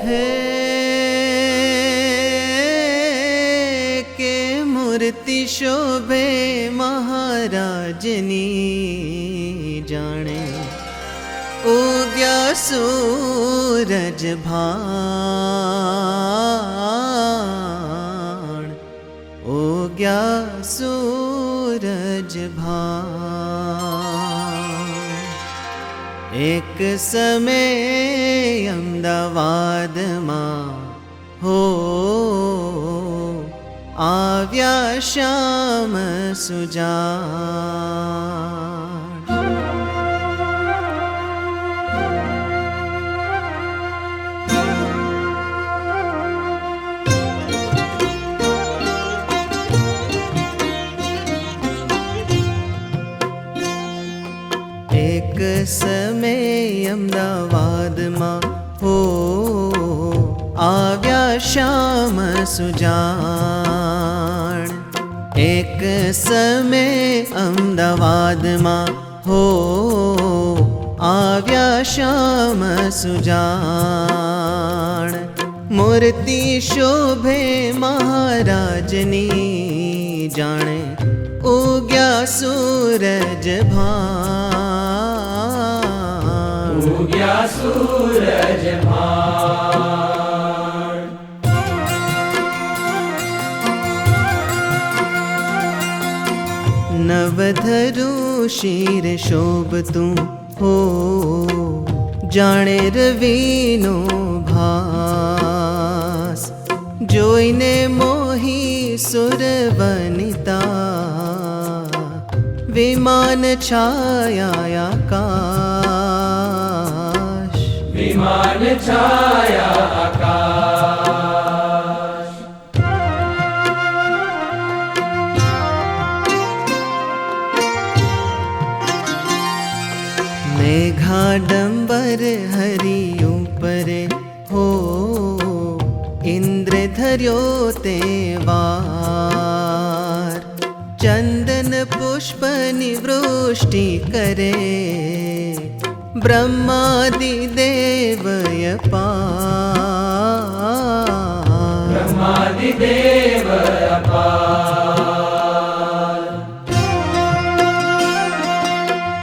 है के मूर्ति शोभे महाराजनी जाने उग्या सूरज भान उग्या सूरज भान। एक समय अमदावाद मां हो आव्या श्याम सुजान। एक समय अमदावाद मां हो आव्या श्याम सुजान। एक समय अमदावाद मां हो आव्या श्याम सुजान। मूर्ति शोभे महाराजनी जाने उग्या सूरज भान उग्या सूरज भान। नवधरु शीर शोभतु हो जाने रवीनो भास। जोईने मोही सुर वनिता विमान छाया आकाश विमान छाया आकाश। मेघाडंबर हरि ऊपरे हो इंद्र धर्यो ते वार। चंदन पुष्प निवृष्टि करे ब्रह्मादि देव अपार ब्रह्मादि देव अपार।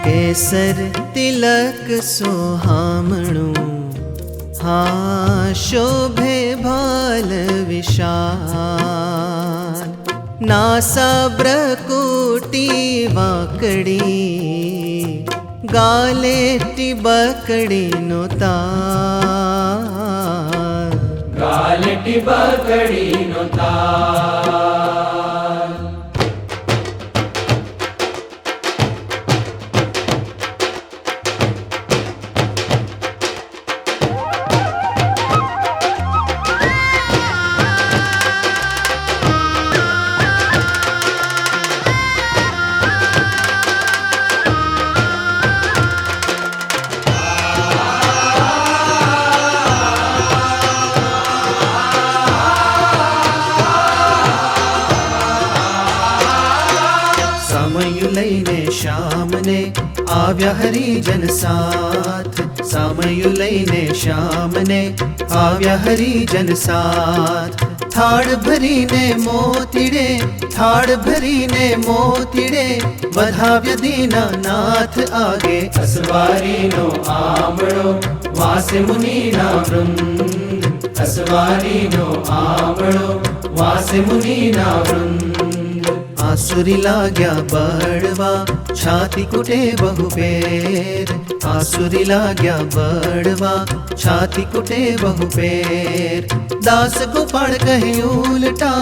केसर तिलक सोहामणु हा शोभे भाल विशाल। नासा ब्रकुटी वाकड़ी गाले टिबकड़ी नो ताल गाले टिबकड़ी नो ताल। लईने श्याम ने आव्या हरिजन साथ। सामयु लईने श्याम ने आव्या हरिजन साथ। थाड़ भरी ने मोतीड़े थाड़ भरी ने मोतीड़े वधाव्य दीनानाथ आगे। असवारी नो आमळो वासे मुनि ना वृंद। असवारी नो आमळो वासे मुनि ना वृंद। आसुरी लाग्या बड़वा छाती कुटे बहु पेर। आसुरी लाग्या बड़वा छाती कुटे बहु पेर। दास गोपाल कहे उल्टा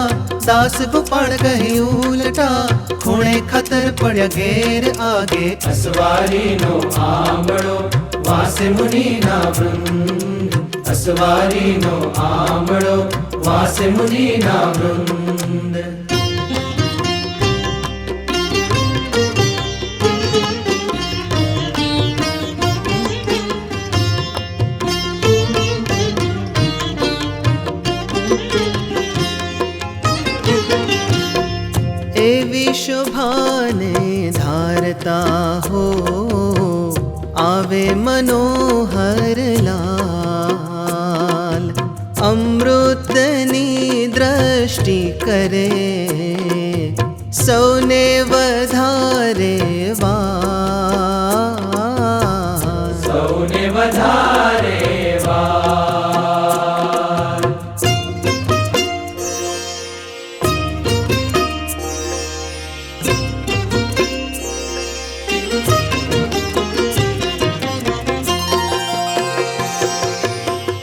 दास गोपाल कहे उल्टा। खूणे खतर पड़ा घेर आगे। असवारी नो आंबड़ो वासे मुनि ना वृंद। असवारी नो आंबड़ो वासे मुनि ना वृंद। एवी शोभाने धारता हो आवे मनोहर लाल। દ્રષ્ટિ કરે સૌને વધારે વાર સૌને વધારે વાર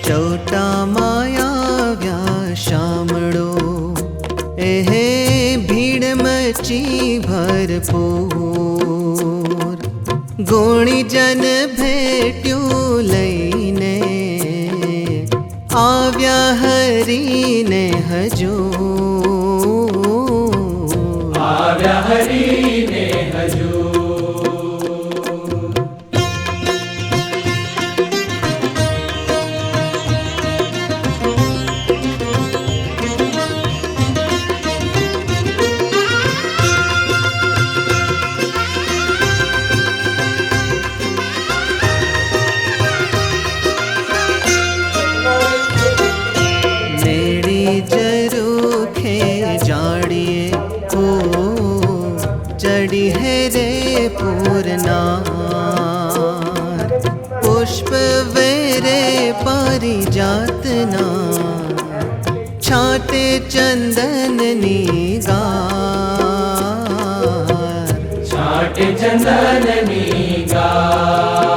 ચૌટામાં આવ્યા શામળો એહે ભીડ મચી ભરપૂર ગુણીજન ભેટ્યું લઈને આવ્યા હરીને હજૂર આવ્યા હરીને હજુ મેળી જરૂખે જાડીએ ઓ ચડી હે રે પૂરનાર પુષ્પ વેરે પારિજાતના છાતે ચંદનની ગાર છાટે ચંદનની ગાર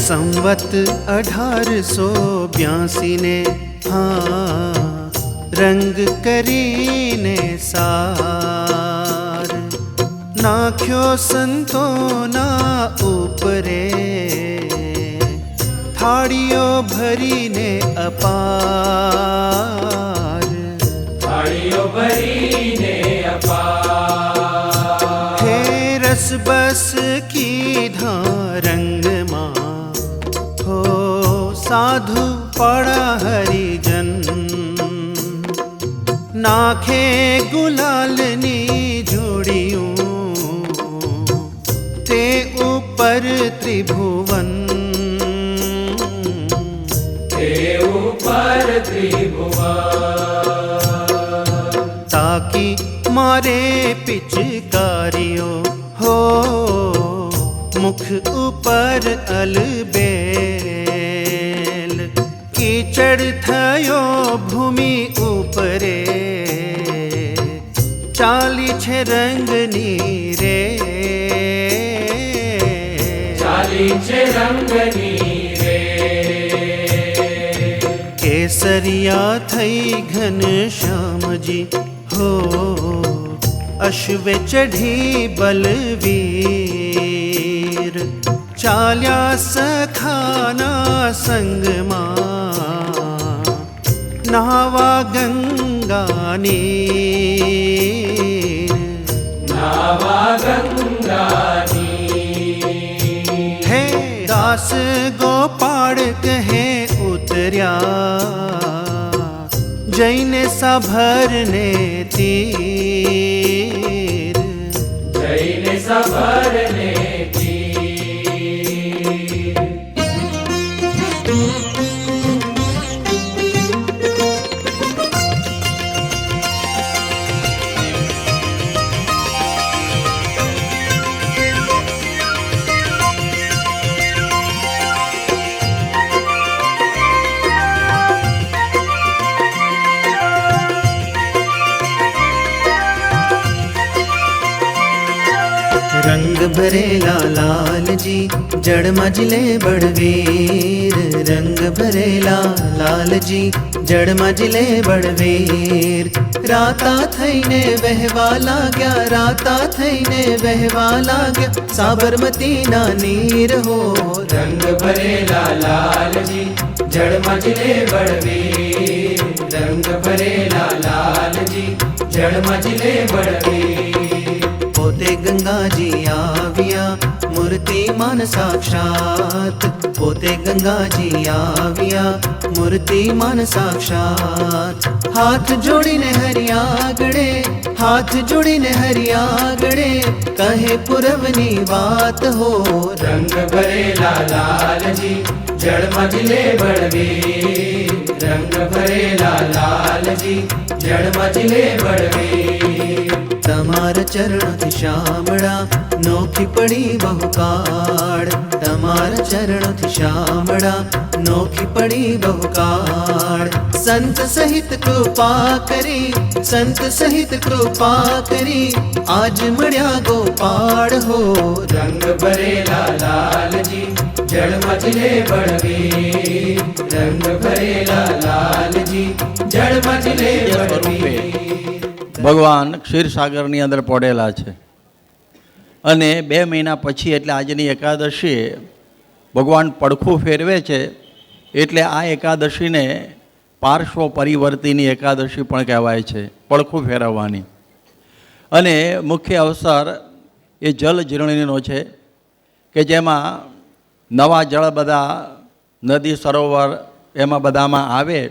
સંવત 1882 ને હા રંગ કરીને સાર નાખ્યો સંતોના ઉપરે થાળીઓ ભરીને અપાર થાળીઓ ભરીને અપાર હે રસ બસ કીધા રંગમાં હો સાધુ પડા હરિજન નાખે ગુલાલની જોડિયું તે ઉપર ત્રિભુવન તે ઉપર ત્રિભુવન તાકી મારે પિચકારીઓ હો મુખ ઉપર અલબેલ કીચડ થયો ભૂમિ ઉપરે ચાલી છે રંગની રે ચાલી છે રંગની રે કેસરિયા થઈ ઘનશ્યામજી હો અશ્વે ચઢી બલવીર ચાલ્યા સખાના સંગમાં નાવા ગંગાની નાવા ગંગાની હે દાસ ગોપાળ કહે ઉતર્યા જઈને સાભરને તીર જઈને સભરને રંગ भरेला लाल जी जड़ मजले बड़वीर रंग भरेला लाल जी जड़ मजले बड़वीर राता थईने वहवा लाग्या राता थईने वहवा लाग्या साबरमती ना नीर हो रंग भरेला लाल जी जड़ मजले बड़वीर रंग भरेला लाल जी जड़ मजले बड़वीर पोते गंगा जी आविया मूर्ति मान साक्षात पोते गंगा जी आविया मूर्ति मान साक्षात हाथ जोड़ीने हरियागड़े हाथ जोड़ीने हरियागड़े कहे पुरवनी बात हो रंग भरेला लाल जी जड़ मजले बड़वीर रंग भरेला लाल जी जड़ मजले बड़वीर तमार चरणों श्यामड़ा नोखी पड़ी बहुकाड़ तमार चरणों श्यामड़ा नोखी पड़ी बहुकाड़ संत सहित कृपा करी संत सहित कृपा करी आज मड़िया गोपाड़ हो रंग भरेला लाल जी जड़ मजले बड़वीर रंग भरेला लाल जी जड़ मजले बड़वीर ભગવાન ક્ષીરસાગરની અંદર પડેલા છે અને 2 મહિના પછી એટલે આજની એકાદશીએ ભગવાન પડખું ફેરવે છે એટલે આ એકાદશીને પાર્શ્વ પરિવર્તિની એકાદશી પણ કહેવાય છે પડખું ફેરવવાની અને મુખ્ય અવસર એ જલ જીર્ણનીનો છે કે જેમાં નવા જળ બધા નદી સરોવર એમાં બધામાં આવે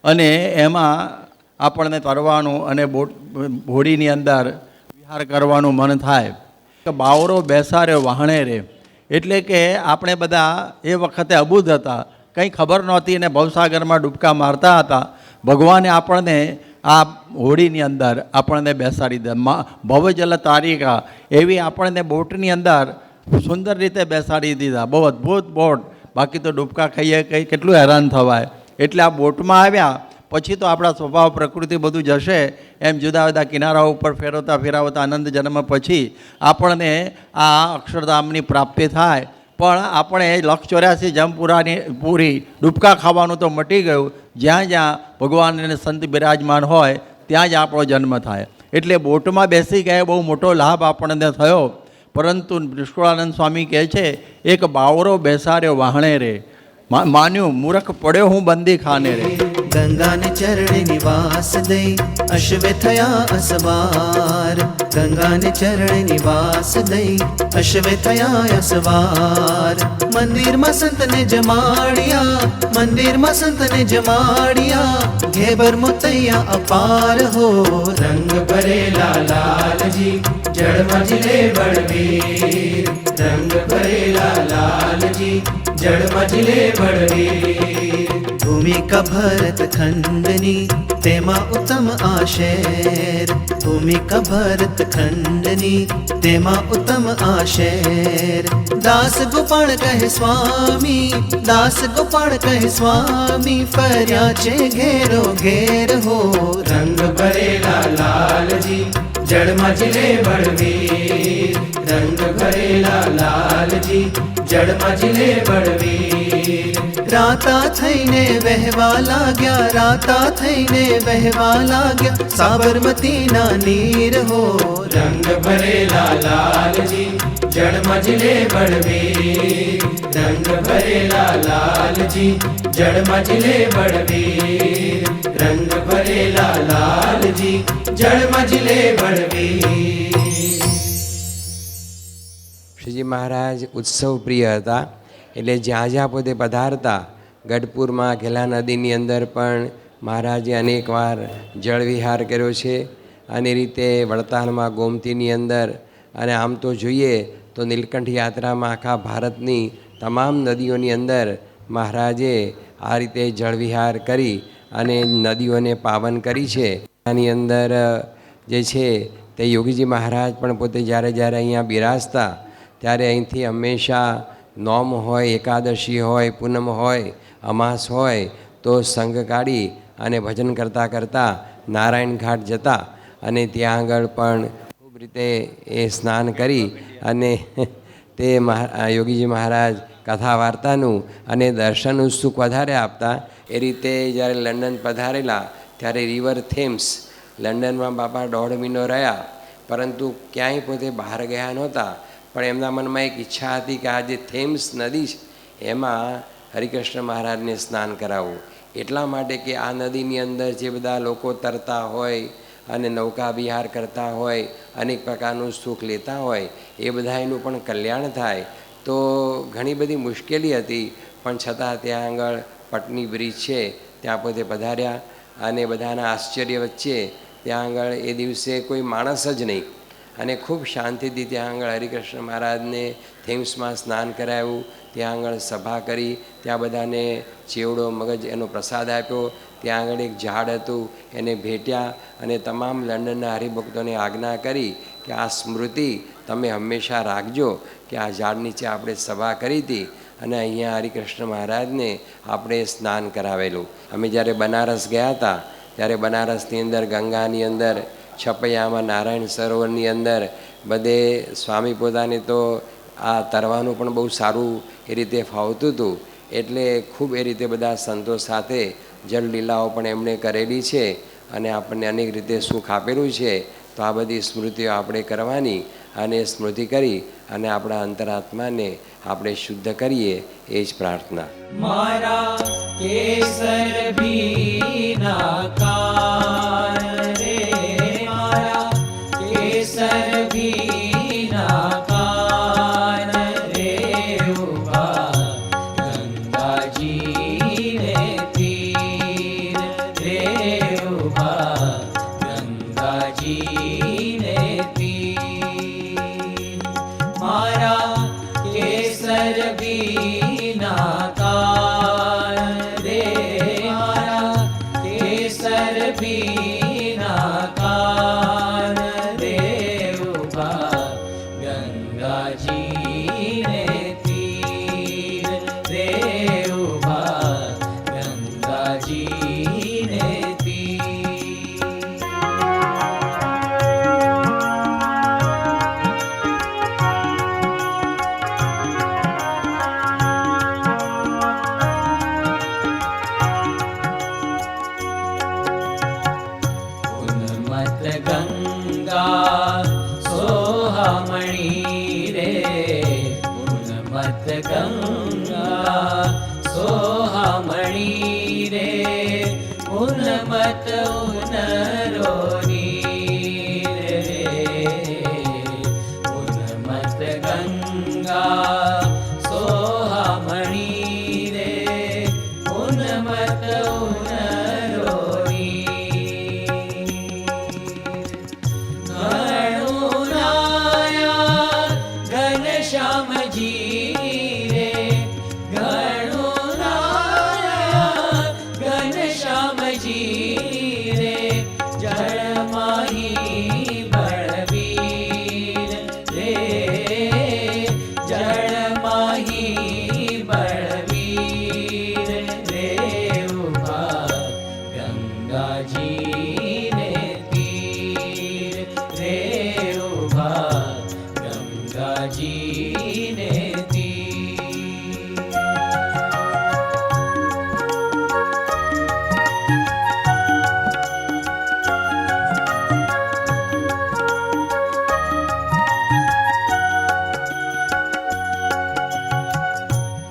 અને એમાં આપણને તરવાનું અને હોડીની અંદર વિહાર કરવાનું મન થાય કે બાવરો બેસાડ્યો વહાણે રે એટલે કે આપણે બધા એ વખતે અબૂધ હતા કંઈ ખબર નહોતી અને ભવસાગરમાં ડૂબકા મારતા હતા ભગવાને આપણને આ હોડીની અંદર આપણને બેસાડી દે ભવજલ તારિકા એવી આપણને બોટની અંદર સુંદર રીતે બેસાડી દીધા બહુ અદ્ભુત બોટ બાકી તો ડૂબકા ખાઈએ કંઈ કેટલું હેરાન થવાય એટલે આ બોટમાં આવ્યા પછી તો આપણા સ્વભાવ પ્રકૃતિ બધું જશે એમ જુદા જુદા કિનારા ઉપર ફેરવતા ફેરવતા આનંદ જન્મ પછી આપણને આ અક્ષરધામની પ્રાપ્તિ થાય પણ આપણે 184 જમ પૂરી ડૂબકા ખાવાનું તો મટી ગયું જ્યાં જ્યાં ભગવાન અને સંત બિરાજમાન હોય ત્યાં જ આપણો જન્મ થાય એટલે બોટમાં બેસી ગયા બહુ મોટો લાભ આપણને થયો પરંતુ નિષ્કુળાનંદ સ્વામી કહે છે એક બાવરો બેસાડ્યો વાહણે રે માન્યું મૂર્ખ પડ્યો હું બંદી ખાને રે गंगा ने चरण निवास दे अश्वे थया असवार गंगा ने चरण निवास दे अश्वे थया असवार मंदिर में संत ने जमाड़िया मंदिर में संत ने जमाड़िया घेबर मुतैया अपार हो रंग भरेला लाल जी जड़ मजले बड़वीर रंग भरेला लाल जी जड़ मजले बड़वीर भूमि का भरत खंडनी तेमा उत्तम आशेर भूमि का भरत खंडनी तेमा उत्तम आशेर दास गोपाल कहे स्वामी दास गोपाल कहे स्वामी फर्याचे घेरो घेर हो रंग भरेला लाल जी जड़ मजले बड़वीर रंग भरेला लाल जी जड़ मजले बड़वीर राता थईने वहवा लाग्या राता थईने वहवा लाग्या साबरमती ना नीर हो रंग भरेला लाल जी जड़ मजले बड़वीर रंग भरेला लाल जी जड़ मजले बड़वीर रंग भरेला लाल जी जड़ मजले बड़वीर। શ્રીજી મહારાજ ઉત્સવ પ્રિય હતા એટલે જ્યાં જ્યાં પોતે પધારતા ગઢપુરમાં ઘેલા નદીની અંદર પણ મહારાજે અનેકવાર જળવિહાર કર્યો છે અને રીતે વડતાલમાં ગોમતીની અંદર અને આમ તો જોઈએ તો નીલકંઠ યાત્રામાં આખા ભારતની તમામ નદીઓની અંદર મહારાજે આ રીતે જળવિહાર કરી અને નદીઓને પાવન કરી છે આની અંદર જે છે તે યોગીજી મહારાજ પણ પોતે જ્યારે જ્યારે અહીંયા બિરાજતા ત્યારે અહીંથી હંમેશા નોમ હોય એકાદશી હોય પૂનમ હોય અમાસ હોય તો સંઘ કાઢી અને ભજન કરતાં કરતાં નારાયણ ઘાટ જતા અને ત્યાં આગળ પણ ખૂબ રીતે એ સ્નાન કરી અને તે યોગીજી મહારાજ કથા વાર્તાનું અને દર્શનનું સુખ વધારે આપતા. એ રીતે જ્યારે લંડન પધારેલા ત્યારે રિવર થેમ્સ, લંડનમાં બાપા 1.5 મહિનો રહ્યા, પરંતુ ક્યાંય પોતે બહાર ગયા નહોતા. પણ એમના મનમાં એક ઈચ્છા હતી કે આ જે થેમ્સ નદી છે એમાં હરિકૃષ્ણ મહારાજને સ્નાન કરાવવું. એટલા માટે કે આ નદીની અંદર જે બધા લોકો તરતા હોય અને નૌકા વિહાર કરતા હોય, અનેક પ્રકારનું સુખ લેતા હોય, એ બધાનું પણ કલ્યાણ થાય. તો ઘણી બધી મુશ્કેલી હતી, પણ છતાં ત્યાં આગળ પટની બ્રિજ છે ત્યાં પોતે પધાર્યા અને બધાના આશ્ચર્ય વચ્ચે ત્યાં આગળ એ દિવસે કોઈ માણસ જ નહીં અને ખૂબ શાંતિથી ત્યાં આગળ હરિકૃષ્ણ મહારાજને થેમ્સમાં સ્નાન કરાવ્યું. ત્યાં આગળ સભા કરી, ત્યાં બધાને ચેવડો મગજ એનો પ્રસાદ આપ્યો. ત્યાં આગળ એક ઝાડ હતું એને ભેટ્યા અને તમામ લંડનના હરિભક્તોને આજ્ઞા કરી કે આ સ્મૃતિ તમે હંમેશા રાખજો કે આ ઝાડ નીચે આપણે સભા કરી હતી અને અહીંયા હરિકૃષ્ણ મહારાજને આપણે સ્નાન કરાવેલું. અમે જ્યારે બનારસ ગયા હતા ત્યારે બનારસની અંદર ગંગાની અંદર છપૈયામાં નારાયણ સરોવરની અંદર બધે સ્વામી પોતાને તો આ તરવાનું પણ બહુ સારું એ રીતે ફાવતું હતું. એટલે ખૂબ એ રીતે બધા સંતો સાથે જલલીલાઓ પણ એમણે કરેલી છે અને આપણને અનેક રીતે સુખ આપેલું છે. તો આ બધી સ્મૃતિઓ આપણે કરવાની અને સ્મૃતિ કરી અને આપણા અંતરાત્માને આપણે શુદ્ધ કરીએ, એ જ પ્રાર્થના. મારા કેસર ભીના કાન રે, મારા કેસર ભીના કાન રે, ઉભા ગંગાજીને તીર રે, ઉભા ગંગાજીને તીર. મારા કેસર ભીના કાન રે, મારા કેસર ભીના કાન રે, ઉભા ગંગાજીને તીર રે, ઉભા ગંગાજીને તીર. ઉન્મત્ત ગંગા સોહામણી રે, ઉન્મત્ત ગંગા સોહામણી રે, ઉન્મત્ત ઉનરો નીર રે, ઉન્મત્ત ગંગા સોહામણી રે, ઉન્મત્ત ઉનરો નીર. ઘણું નાયા ઘનશ્યામજી રે, ઘણું નાયા ઘનશ્યામજી રે, જળમાહી બળવીર રે, જળમાહી બળવીર રે, ઉભા ગંગાજીને તીર રે, ઉભા ગંગાજીને તીર.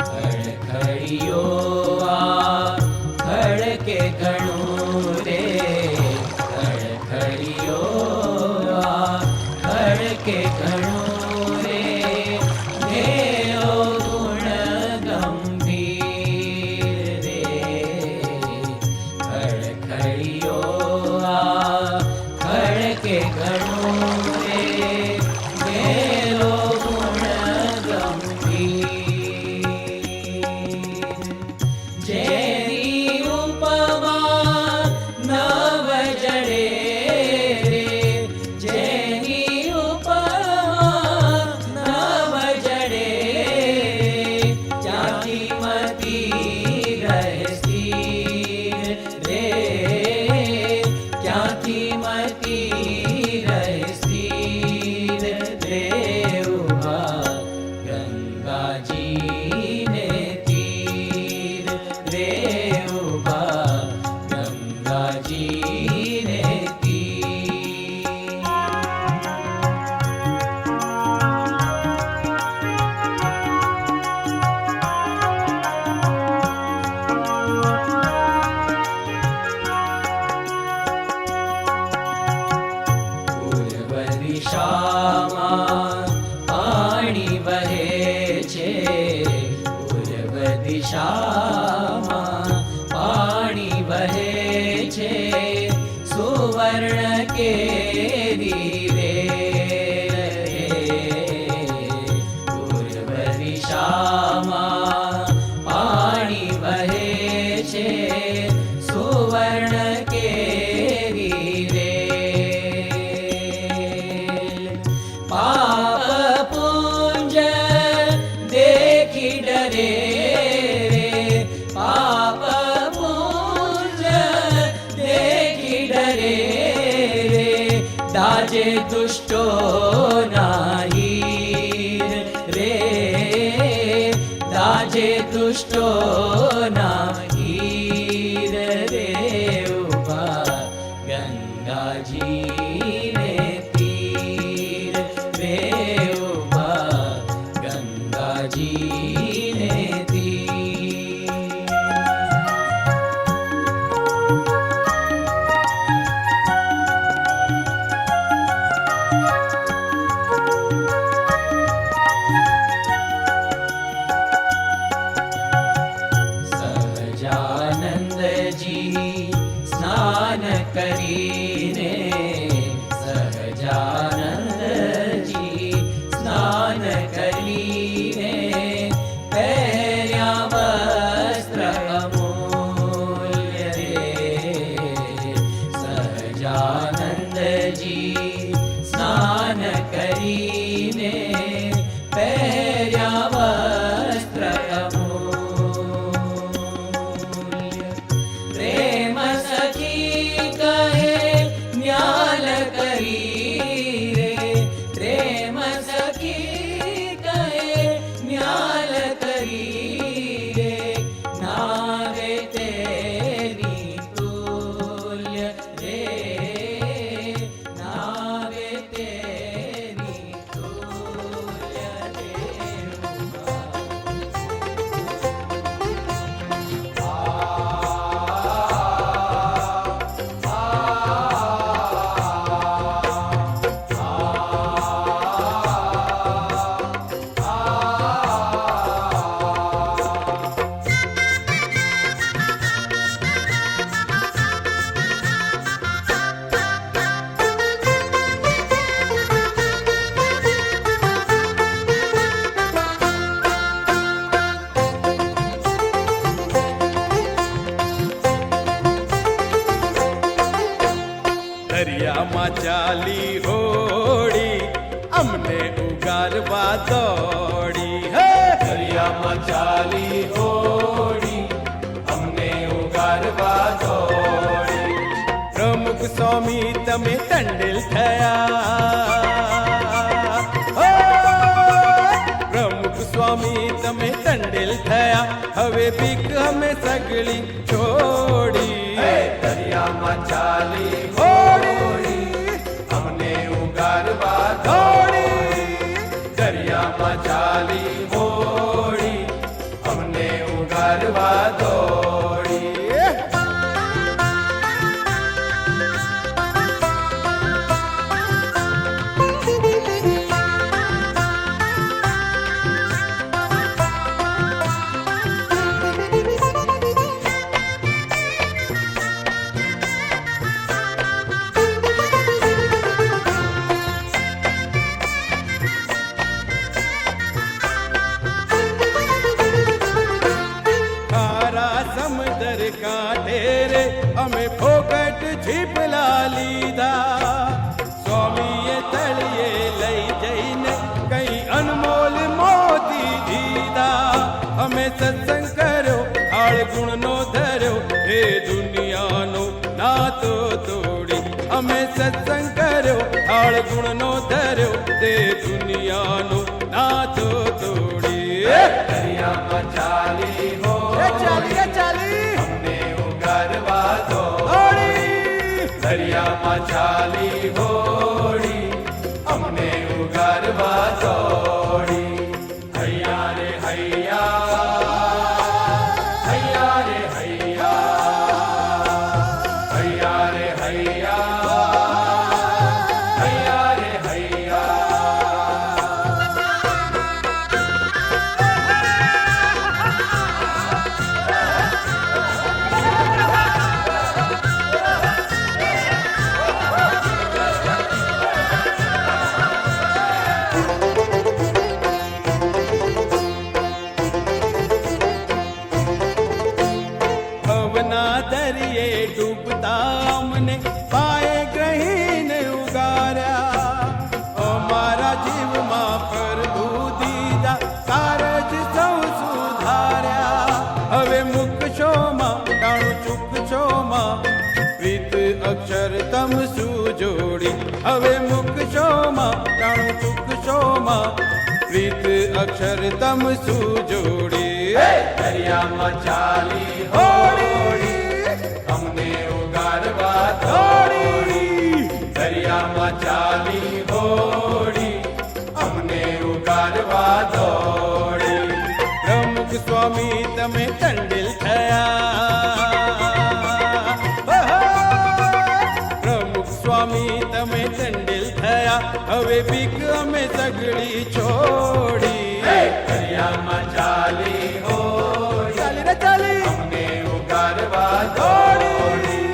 ખડખડીઓ આ ખડકે ઘણું રે, ખડખડીઓ આ ખડકે ઘણું રે, દેવો ગુણ ગંભીર રે, ખડખડીઓ આ ખડકે ઘણું રે, દેવો ગુણ ગંભીર. દિશામાં પાણી વહે છે સુવર્ણ કેરી રે પૂર્વ દિશામાં પાણી વહે છે સુવર્ણ કેરી રે પાપ પુંજ દેખી ડરે રે પાપ પુંજ દેખી ડરે રે દાજે દુષ્ટો નાહીર રે દાજે દુષ્ટો નાહીર રે ઉભા ગંગાજી ને તીર રે ઉભા ગંગાજી ને તીર સહજાનંદજી સ્નાન કરીને સહજાનંદજી સ્નાન કરીને પહેર્યા વસ્ત્ર અમૂલ્ય રે સહજાનંદજી સ્નાન કરીને પહેર્યા વસ્ત્ર અમૂલ્ય પ્રેમ સખી કહે ન્યાલ કરી રે પ્રેમ સખી કહે ન્યાલ કરી રે નાવે તેની તુલ્ય રે નાવે તેની તુલ્ય રે દરિયામાં ચાલી હોડી અમને ઉગારવા દોડી હે દરિયામાં ચાલી હોડી અમને ઉગારવા દોડી પ્રમુખ સ્વામી તમે ટંડેલ થયા હો! પ્રમુખ સ્વામી તમે ટંડેલ થયા હવે ભીખ અમે સગળી છોડી દરિયામાં ચાલી હોડી અમને ઉગારવા દોડી દરિયામાં ચાલી હોડી અમને ઉગારવા દોડી ખારા સમદર કાંઠે રે અમે ફોકટ છીપલા લીધા સ્વામીએ તળિયે લઈ જઈને કઈ અનમોલ મોતી દીધા અમે સત્સંગ કર્યો હાળ ગુણનો ધર્યો હે દુનિયાનો નાતો તોડી અમે સત્સંગ કર્યો હાળ ગુણનો ધર્યો હે દુનિયાનો નાતો તોડી દરિયામાં ચાલી હો ચાલી અમને ઉગારવા દોડી દરિયામાં ચાલી હોડી અમને ઉગારવા દોડી હૈયા રે હૈયા હૈયા રે હૈયા હૈયા રે હૈયા હૈયા રે હૈયા અક્ષર તમ સુજોડી હવે મુકશોમાં ટાણું ચૂકશોમાં પ્રીત અક્ષર તમ સુજોડી દરિયામાં ચાલી હોડી અમને ઉગારવા દોડી દરિયામાં ચાલી હોડી અમને ઉગારવા દોડી પ્રમુખ સ્વામી તમે ટંડેલ થયા પ્રમુખ સ્વામી તમે ટંડેલ થયા હવે બીક અમે સગડી છોડી દરિયામાં ચાલી હોડી ચાલી રે ચાલી અમને ઉગારવા દોડી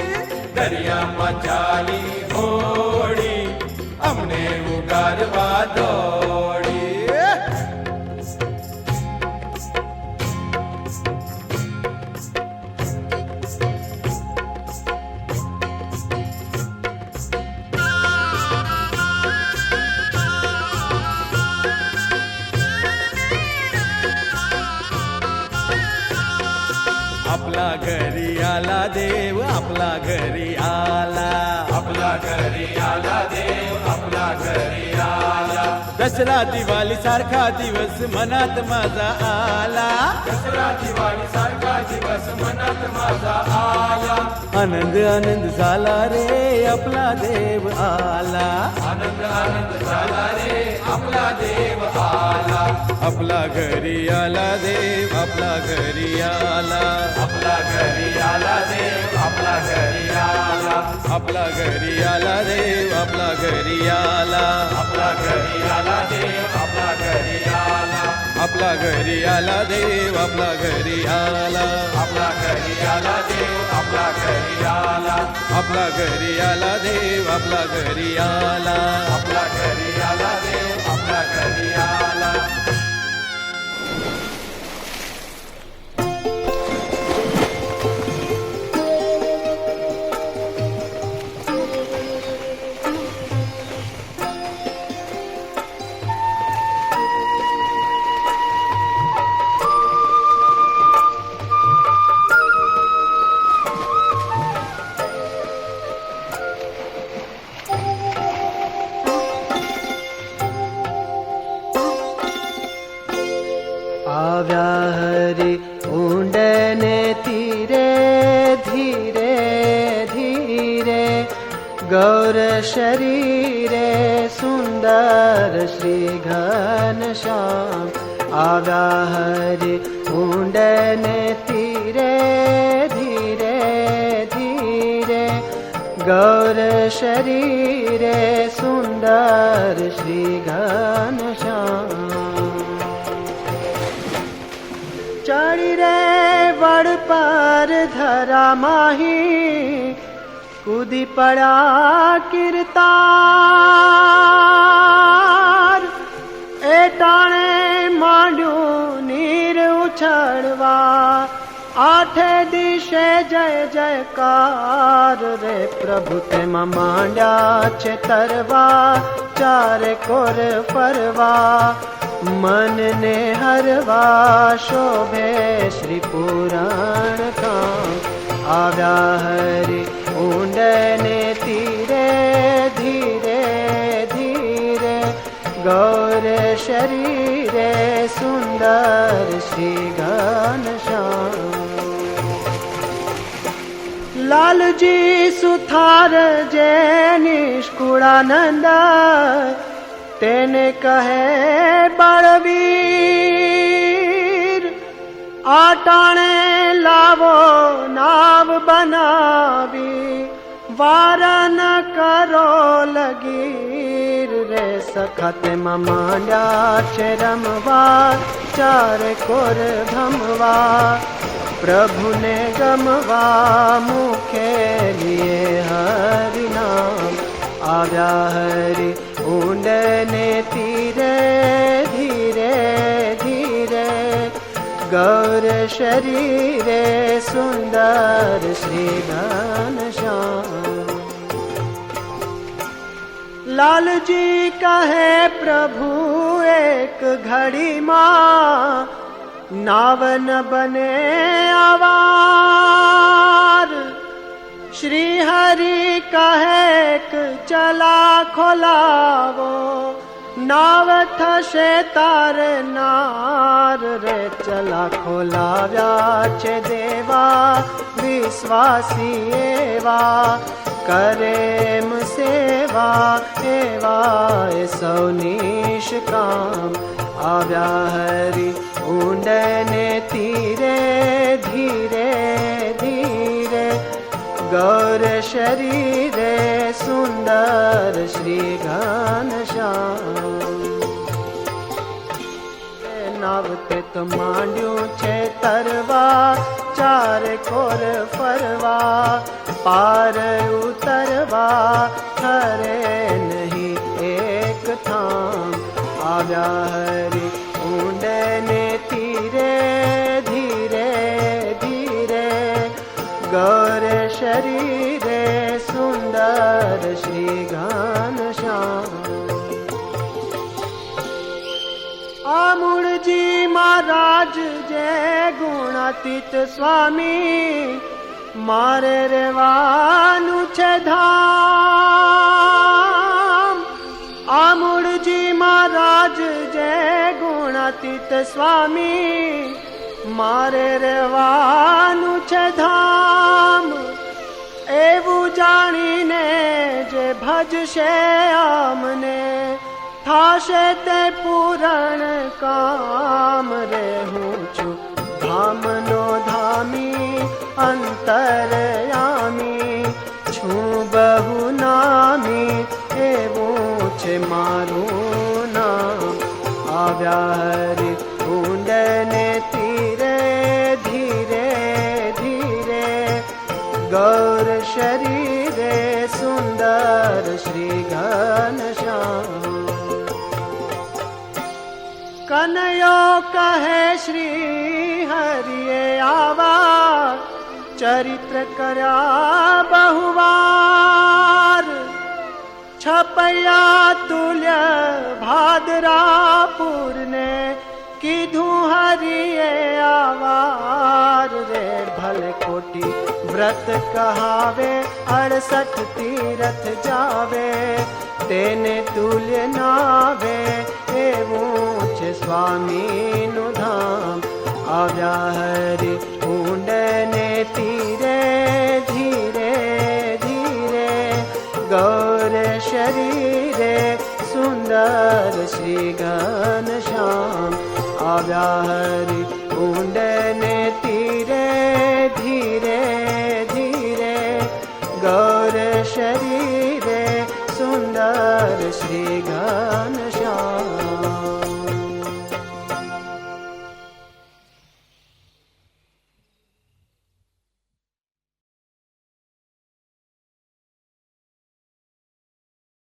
દરિયામાં ચાલી હોડી અમને ઉગારવા દોડી आपला घरी आला देव आपला घरी आला आपला घरी आला देव आपला घरी आला दसरा दिवाळी सारखा दिवस मनात माझा आला दसरा दिवाळी सारखा दिवस मनात माझा आला आनंद आनंद झाला रे आपला देव आला आनंद आनंद झाला रे आपला देव आला आपला घरी आला देव आपला घरी आला आपला घरी आला देव आपला घरी आला आपला घरी आला देव आपला घरी आला आपला घरी आला देव आपला घरी आला आपला घरी आला देव आपला घरी आला आपला घरी आला देव आपला घरी आला आपला घरी आला देव आपला घरी आला आपला घरी आला देव आपला घरी आला આવ્યા હરી ઊંડને તીરે ધીરે ધીરે ગૌર શરીરે સુંદર શ્રી ઘનશ્યામ આવ્યા હરી ઊંડને તીરે ધીરે ધીરે ગૌર શરીરે સુંદર શ્રી ઘનશ્યામ ચડી રે વડ પર ધરા માહી કૂદી પડ્યા કીર્તાર એ ટાણે માંડ્યું નીર ઉછળવા આઠે દિશે જય જયકાર રે પ્રભુ તેમાં માંડ્યા છે તરવા ચારે કોર ફરવા મનને હરવા શોભે શ્રી પુરાણ કામ આવ્યા હરી ઊંડને તીરે ધીરે ધીરે ગૌર શરીરે સુંદર શ્રી ઘનશ્યામ લાલજી સુથાર જે નિષ્કુળાનંદ તેને કહે બળવીર આટાણે લાવો નાવ બનાવી વાર ન કરો લગીર રે સખા તેમાં માંડ્યા છે રમવા ચારે કોર ભમવા પ્રભુને ગમવા મુખે લીએ હરિનામ આવ્યા હરી ઊંડને તીરે ધીરે ધીરે ગૌર શરીરે સુંદર શ્રી ઘનશ્યામ લાલજી કહે પ્રભુ એક ઘડીમાં નાવ ન બને આવાર શ્રી હરિ કહેક ચલા ખોલાવો, નાવ થશે તાર નાર રે. ચલા ખોલાવ્યા છે દેવા વિશ્વાસી એવા, કરે એમ સેવા એવા એ સૌ નિષ્કામ. આવ્યા હરિ ઊંડને તીરે ધીરે ધીરે, ગૌર શરીરે સુંદર શ્રી ઘનશ્યામ. નાવતે તો માંડ્યું છે તરવા, ચારે કોર ફરવા, પાર ઉતરવા ઠરે નહીં એક થામ. આવ્યા હરિ ઊંડને તીરે ધીરે ધીરે, ગૌર શરીરે સુંદર શ્રી ઘનશ્યામ. આમુળજી મહારાજ જય ગુણાતીત સ્વામી, મારે રેવાનું છે ધામ. આમુળજી મહારાજ જય ગુણાતીત સ્વામી, મારે રેવાનું છે ધામ. એવું જાણીને જે ભજશે આમને, થાશે તે પૂરણ કામ રે. હું છું ધામનો ધામી અંતરયામી, છું બહુ નામી એવું છે મારું નામ. આવ્યા હરિ ઊંડને તીરે ધીરે ધીરે, ગૌર શરીરે સુંદર શ્રી ઘનશ્યામ. કનૈયો કહે શ્રી હરિએ આવા, ચરિત્ર કર્યા બહુવાર. છપૈયા તુલ્ય ભાદરાપુરને, કીધું હરિએ આવાર રે. ભલે ખોટી વ્રત કહાવે, 68 તીરથ જાવે, તેને તુલ્ય નાવે એવું છે સ્વામીનું ધામ. આવ્યા હરિ ઊંડને તીરે ધીરે ધીરે, ગૌર શરીરે સુંદર શ્રી ઘનશ્યામ. આવ્યા હરિ ઊંડને તીરે ધીરે ધીરે, ગૌર શરીરે સુંદર શ્રી ઘન